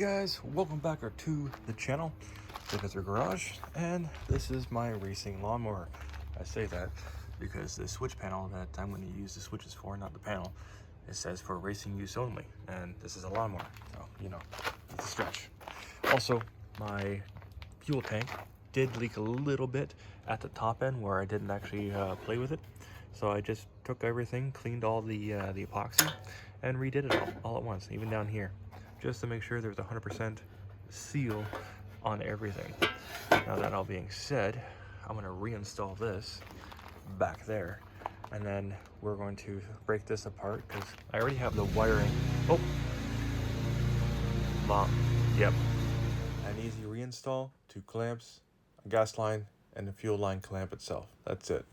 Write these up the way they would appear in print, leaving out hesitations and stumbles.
Guys, welcome back to the channel. Look at your garage, and this is my racing lawnmower. I say that because the switch panel that I'm going to use the switches for, not the panel, it says for racing use only, and this is a lawnmower, so you know, it's a stretch. Also, my fuel tank did leak a little bit at the top end where I didn't actually play with it, so I just took everything, cleaned all the epoxy, and redid it all at once, even down here, just to make sure there's 100% seal on everything. Now that all being said, I'm going to reinstall this back there, and then we're going to break this apart because I already have the wiring. Oh, Mom, yep. An easy reinstall, 2 clamps, a gas line, and the fuel line clamp itself. That's it.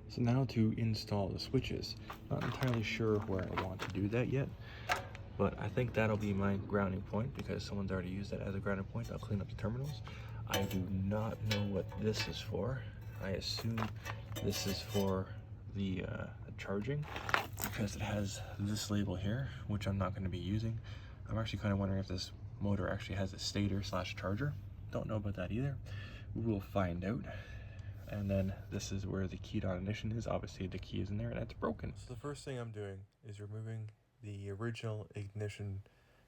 So now to install the switches. Not entirely sure where I want to do that yet, but I think that'll be my grounding point because someone's already used that as a grounding point. I'll clean up the terminals. I do not know what this is for. I assume this is for the charging because it has this label here, which I'm not going to be using. I'm actually kind of wondering if this motor actually has a stator / charger. Don't know about that either. We will find out. And then this is where the key on ignition is. Obviously the key is in there and it's broken. So the first thing I'm doing is removing the original ignition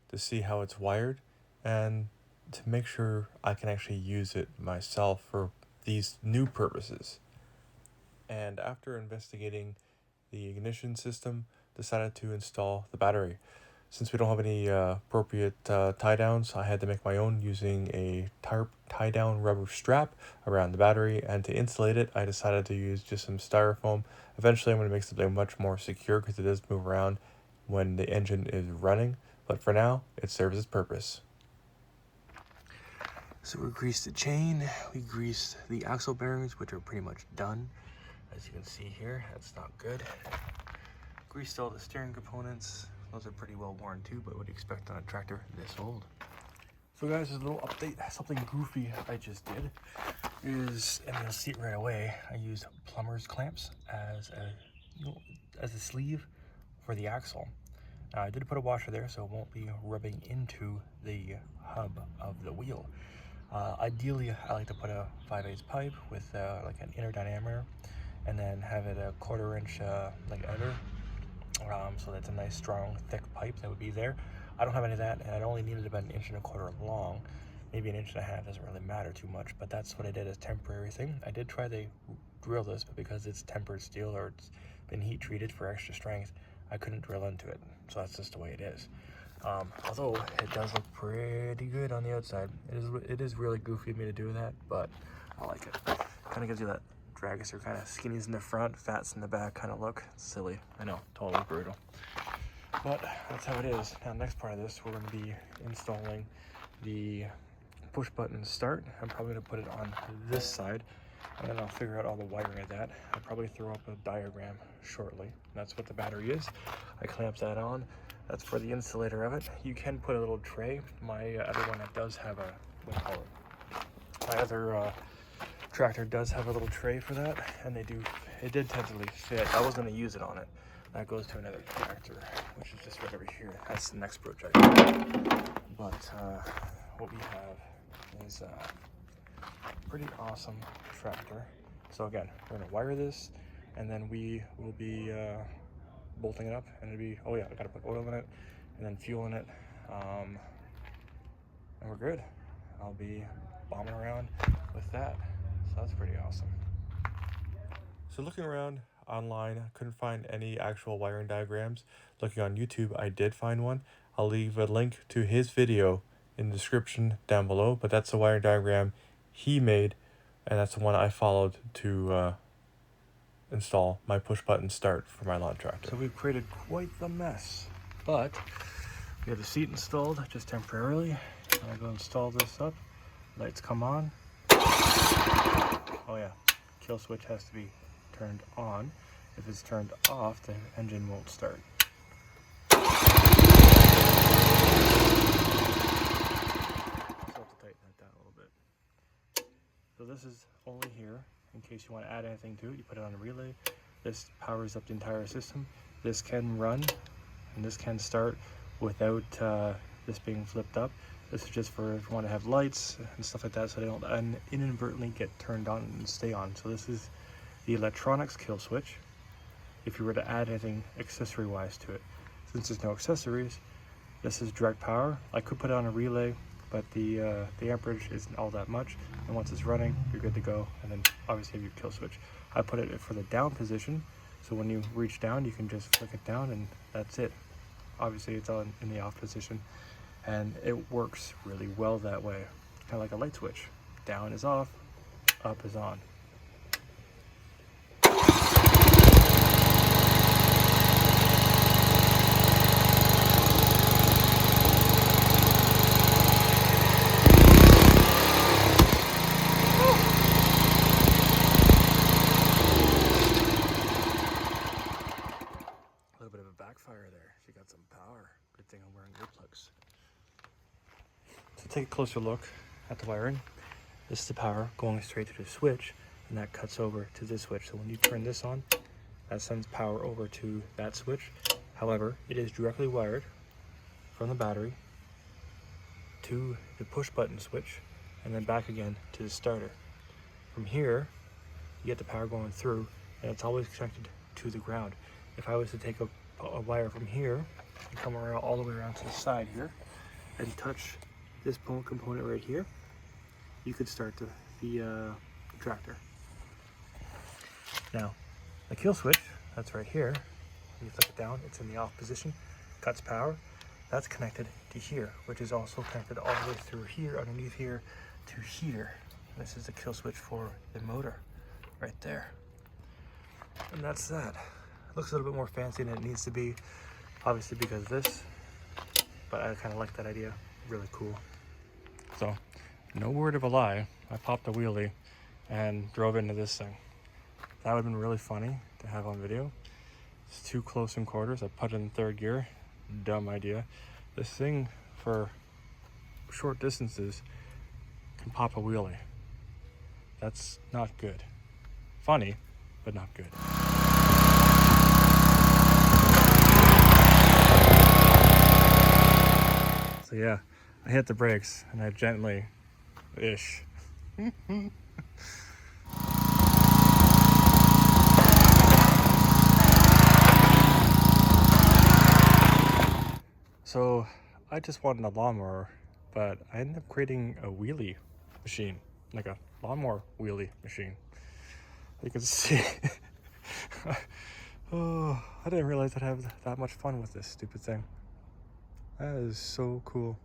to see how it's wired and to make sure I can actually use it myself for these new purposes. And after investigating the ignition system, decided to install the battery. Since we don't have any appropriate tie downs, I had to make my own using a tie down rubber strap around the battery, and to insulate it I decided to use just some styrofoam. Eventually I'm going to make something much more secure because it does move around when the engine is running, but for now it serves its purpose. So we greased the chain, we greased the axle bearings, which are pretty much done. As you can see here, that's not good. Greased all the steering components. Those are pretty well worn too, but what do you expect on a tractor this old? So guys, there's a little update. Something goofy I just did is, and you'll see it right away, I used plumber's clamps as a sleeve for the axle. Now I did put a washer there so it won't be rubbing into the hub of the wheel. Ideally, I like to put a 5/8 pipe with like an inner diameter, and then have it a 1/4 inch like emitter. So that's a nice strong thick pipe that would be there. I don't have any of that, and I only needed about 1.25 inches long. Maybe 1.5 inches doesn't really matter too much, but that's what I did as temporary thing. I did try to drill this, but because it's tempered steel or it's been heat treated for extra strength, I couldn't drill into it. So that's just the way it is. Although it does look pretty good on the outside. It is really goofy of me to do that, but I like it. Kind of gives you that dragster kind of skinnies in the front, fats in the back kind of look. Silly, I know, totally brutal, but that's how it is. Now next part of this, we're going to be installing the push button start. I'm probably going to put it on this side, and then I'll figure out all the wiring of that. I'll probably throw up a diagram shortly. That's what the battery is. I clamped that on. That's for the insulator of it. You can put a little tray. My other one that does have a, what do you call it? My other tractor does have a little tray for that, and it did tentatively fit. I was going to use it on it. That goes to another tractor, which is just right over here. That's the next project. But what we have is a pretty awesome tractor. So again, we're going to wire this, and then we will be bolting it up, and it'll be, oh yeah, I got to put oil in it and then fuel in it, and we're good. I'll be bombing around with that. So that's pretty awesome. So looking around online, I couldn't find any actual wiring diagrams. Looking on YouTube, I did find one. I'll leave a link to his video in the description down below, but that's the wiring diagram he made, and that's the one I followed to install my push button start for my lawn tractor. So we've created quite the mess, but we have the seat installed just temporarily. I'm going to install this up. Lights come on. Oh yeah, kill switch has to be turned on. If it's turned off, the engine won't start. So I have to tighten that down a little bit. So this is only here in case you want to add anything to it. You put it on a relay. This powers up the entire system. This can run and this can start without this being flipped up. This is just for if you want to have lights and stuff like that, so they don't inadvertently get turned on and stay on. So this is the electronics kill switch. If you were to add anything accessory wise to it, since there's no accessories, this is direct power. I could put it on a relay, but the amperage isn't all that much, and once it's running, you're good to go. And then obviously you have your kill switch. I put it for the down position, so when you reach down, you can just flick it down, and that's it. Obviously, it's on in the off position, and it works really well that way. Kind of like a light switch. Down is off, up is on. A little bit of a backfire there. She got some power. Good thing I'm wearing earplugs. So take a closer look at the wiring. This is the power going straight to the switch, and that cuts over to this switch. So when you turn this on, that sends power over to that switch. However, it is directly wired from the battery to the push button switch, and then back again to the starter. From here, you get the power going through, and it's always connected to the ground. If I was to take a wire from here and come around all the way around to the side here and touch this component right here, you could start the tractor. Now, the kill switch, that's right here. You flick it down, it's in the off position, cuts power. That's connected to here, which is also connected all the way through here, underneath here, to here. This is the kill switch for the motor, right there. And that's that. It looks a little bit more fancy than it needs to be, obviously because of this, but I kind of like that idea. Really cool. So, no word of a lie, I popped a wheelie and drove into this thing. That would have been really funny to have on video. It's too close in quarters. I put it in third gear. Dumb idea. This thing for short distances can pop a wheelie. That's not good. Funny, but not good. So yeah, I hit the brakes and I gently-ish. So I just wanted a lawnmower, but I ended up creating a wheelie machine, like a lawnmower wheelie machine. You can see. Oh, I didn't realize I'd have that much fun with this stupid thing. That is so cool.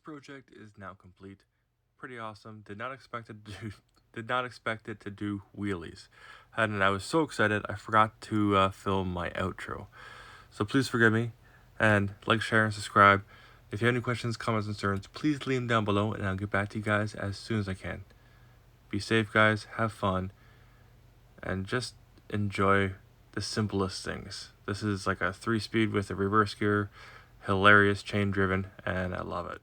Project is now complete. Pretty awesome. Did not expect it to do wheelies, and I was so excited I forgot to film my outro. So please forgive me, and like, share, and subscribe. If you have any questions, comments, concerns, please leave them down below, and I'll get back to you guys as soon as I can. Be safe, guys. Have fun, and just enjoy the simplest things. This is like a 3-speed with a reverse gear, hilarious, chain driven, and I love it.